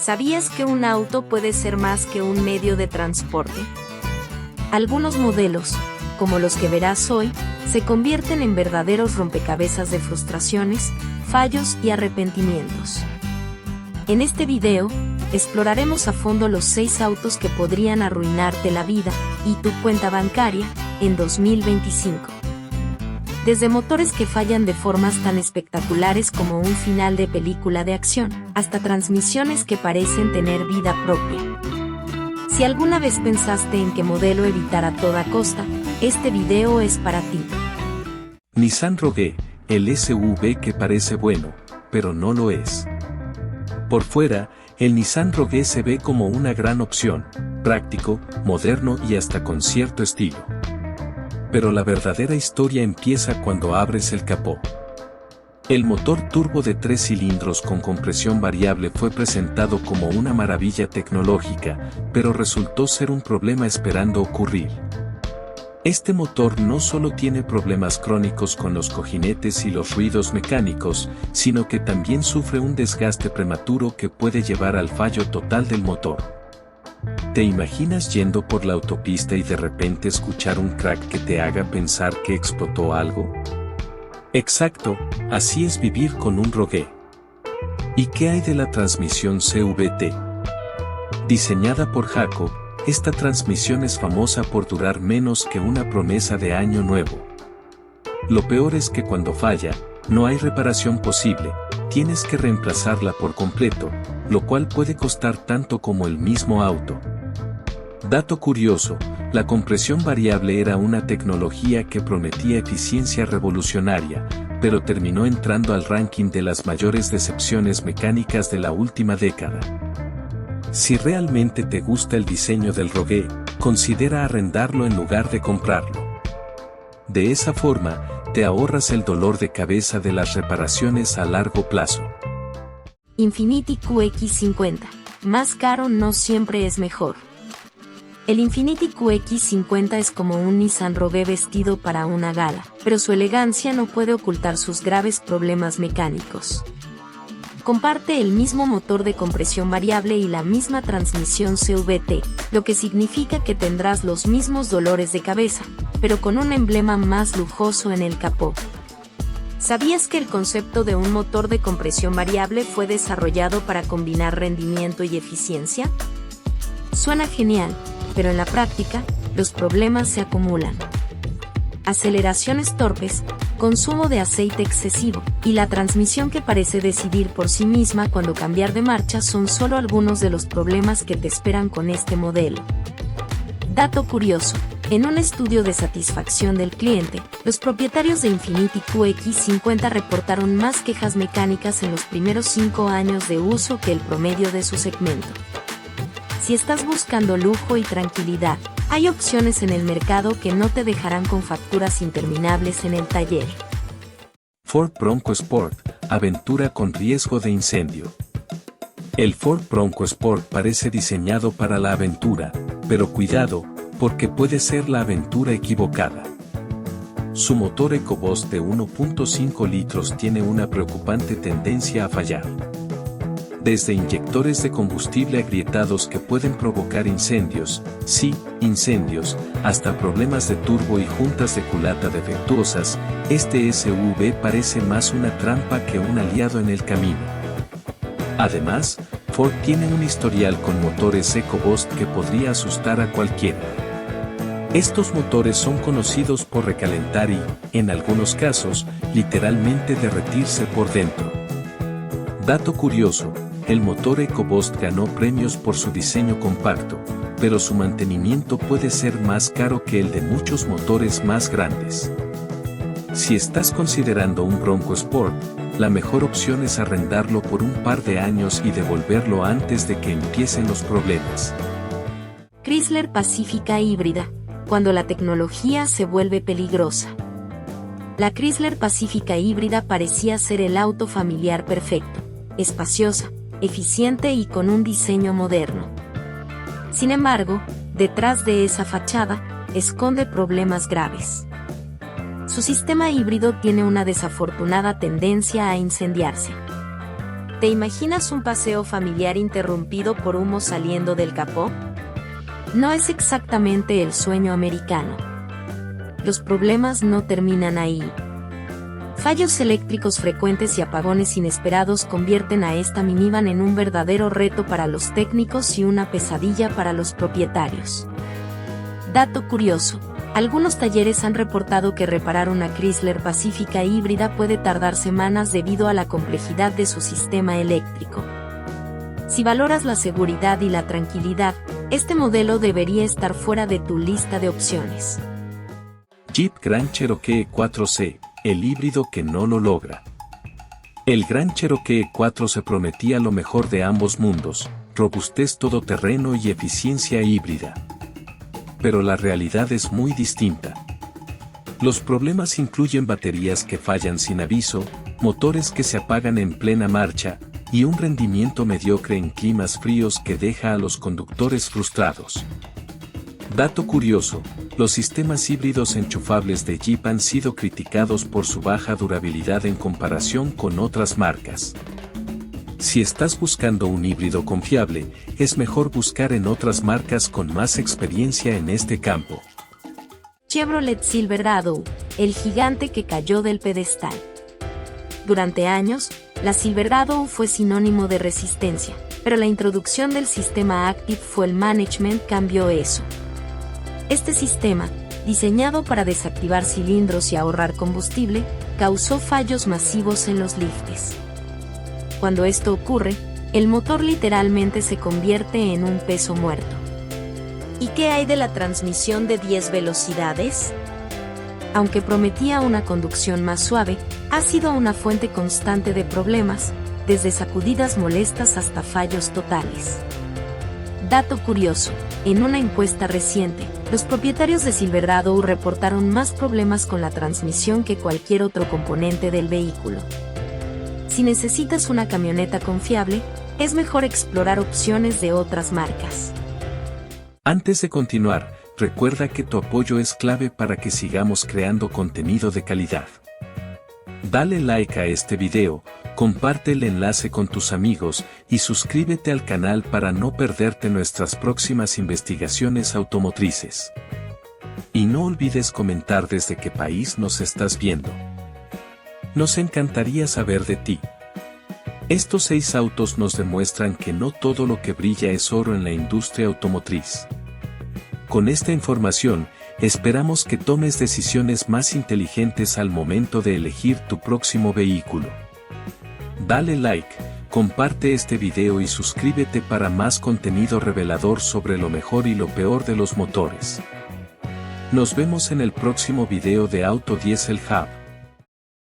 ¿Sabías que un auto puede ser más que un medio de transporte? Algunos modelos, como los que verás hoy, se convierten en verdaderos rompecabezas de frustraciones, fallos y arrepentimientos. En este video, exploraremos a fondo los 6 autos que podrían arruinarte la vida y tu cuenta bancaria en 2025. Desde motores que fallan de formas tan espectaculares como un final de película de acción, hasta transmisiones que parecen tener vida propia. Si alguna vez pensaste en qué modelo evitar a toda costa, este video es para ti. Nissan Rogue, el SUV que parece bueno, pero no lo es. Por fuera, el Nissan Rogue se ve como una gran opción, práctico, moderno y hasta con cierto estilo. Pero la verdadera historia empieza cuando abres el capó. El motor turbo de 3 cilindros con compresión variable fue presentado como una maravilla tecnológica, pero resultó ser un problema esperando ocurrir. Este motor no solo tiene problemas crónicos con los cojinetes y los ruidos mecánicos, sino que también sufre un desgaste prematuro que puede llevar al fallo total del motor. ¿Te imaginas yendo por la autopista y de repente escuchar un crack que te haga pensar que explotó algo? Exacto, así es vivir con un Rogue. ¿Y qué hay de la transmisión CVT? Diseñada por Jaco, esta transmisión es famosa por durar menos que una promesa de año nuevo. Lo peor es que cuando falla, no hay reparación posible, tienes que reemplazarla por completo, lo cual puede costar tanto como el mismo auto. Dato curioso, la compresión variable era una tecnología que prometía eficiencia revolucionaria, pero terminó entrando al ranking de las mayores decepciones mecánicas de la última década. Si realmente te gusta el diseño del Rogue, considera arrendarlo en lugar de comprarlo. De esa forma, te ahorras el dolor de cabeza de las reparaciones a largo plazo. Infiniti QX50. Más caro no siempre es mejor. El Infiniti QX50 es como un Nissan Rogue vestido para una gala, pero su elegancia no puede ocultar sus graves problemas mecánicos. Comparte el mismo motor de compresión variable y la misma transmisión CVT, lo que significa que tendrás los mismos dolores de cabeza, pero con un emblema más lujoso en el capó. ¿Sabías que el concepto de un motor de compresión variable fue desarrollado para combinar rendimiento y eficiencia? Suena genial, pero en la práctica, los problemas se acumulan. Aceleraciones torpes, consumo de aceite excesivo, y la transmisión que parece decidir por sí misma cuando cambiar de marcha son solo algunos de los problemas que te esperan con este modelo. Dato curioso. En un estudio de satisfacción del cliente, los propietarios de Infiniti QX50 reportaron más quejas mecánicas en los primeros 5 años de uso que el promedio de su segmento. Si estás buscando lujo y tranquilidad, hay opciones en el mercado que no te dejarán con facturas interminables en el taller. Ford Bronco Sport, aventura con riesgo de incendio. El Ford Bronco Sport parece diseñado para la aventura, pero cuidado, porque puede ser la aventura equivocada. Su motor EcoBoost de 1.5 litros tiene una preocupante tendencia a fallar. Desde inyectores de combustible agrietados que pueden provocar incendios, sí, incendios, hasta problemas de turbo y juntas de culata defectuosas, este SUV parece más una trampa que un aliado en el camino. Además, Ford tiene un historial con motores EcoBoost que podría asustar a cualquiera. Estos motores son conocidos por recalentar y, en algunos casos, literalmente derretirse por dentro. Dato curioso, el motor EcoBoost ganó premios por su diseño compacto, pero su mantenimiento puede ser más caro que el de muchos motores más grandes. Si estás considerando un Bronco Sport, la mejor opción es arrendarlo por un par de años y devolverlo antes de que empiecen los problemas. Chrysler Pacifica híbrida, cuando la tecnología se vuelve peligrosa. La Chrysler Pacifica híbrida parecía ser el auto familiar perfecto, espaciosa, eficiente y con un diseño moderno. Sin embargo, detrás de esa fachada, esconde problemas graves. Su sistema híbrido tiene una desafortunada tendencia a incendiarse. ¿Te imaginas un paseo familiar interrumpido por humo saliendo del capó? No es exactamente el sueño americano. Los problemas no terminan ahí. Fallos eléctricos frecuentes y apagones inesperados convierten a esta minivan en un verdadero reto para los técnicos y una pesadilla para los propietarios. Dato curioso: algunos talleres han reportado que reparar una Chrysler Pacifica híbrida puede tardar semanas debido a la complejidad de su sistema eléctrico. Si valoras la seguridad y la tranquilidad, este modelo debería estar fuera de tu lista de opciones. Jeep Grand Cherokee 4C, el híbrido que no lo logra. El Grand Cherokee 4 se prometía lo mejor de ambos mundos: robustez todoterreno y eficiencia híbrida. Pero la realidad es muy distinta. Los problemas incluyen baterías que fallan sin aviso, motores que se apagan en plena marcha, y un rendimiento mediocre en climas fríos que deja a los conductores frustrados. Dato curioso: los sistemas híbridos enchufables de Jeep han sido criticados por su baja durabilidad en comparación con otras marcas. Si estás buscando un híbrido confiable, es mejor buscar en otras marcas con más experiencia en este campo. Chevrolet Silverado, el gigante que cayó del pedestal. Durante años, la Silverado fue sinónimo de resistencia, pero la introducción del sistema Active Fuel Management cambió eso. Este sistema, diseñado para desactivar cilindros y ahorrar combustible, causó fallos masivos en los liftes. Cuando esto ocurre, el motor literalmente se convierte en un peso muerto. ¿Y qué hay de la transmisión de 10 velocidades? Aunque prometía una conducción más suave, ha sido una fuente constante de problemas, desde sacudidas molestas hasta fallos totales. Dato curioso: en una encuesta reciente, los propietarios de Silverado reportaron más problemas con la transmisión que cualquier otro componente del vehículo. Si necesitas una camioneta confiable, es mejor explorar opciones de otras marcas. Antes de continuar, recuerda que tu apoyo es clave para que sigamos creando contenido de calidad. Dale like a este video, comparte el enlace con tus amigos y suscríbete al canal para no perderte nuestras próximas investigaciones automotrices. Y no olvides comentar desde qué país nos estás viendo. Nos encantaría saber de ti. Estos 6 autos nos demuestran que no todo lo que brilla es oro en la industria automotriz. Con esta información, esperamos que tomes decisiones más inteligentes al momento de elegir tu próximo vehículo. Dale like, comparte este video y suscríbete para más contenido revelador sobre lo mejor y lo peor de los motores. Nos vemos en el próximo video de Auto Diesel Hub.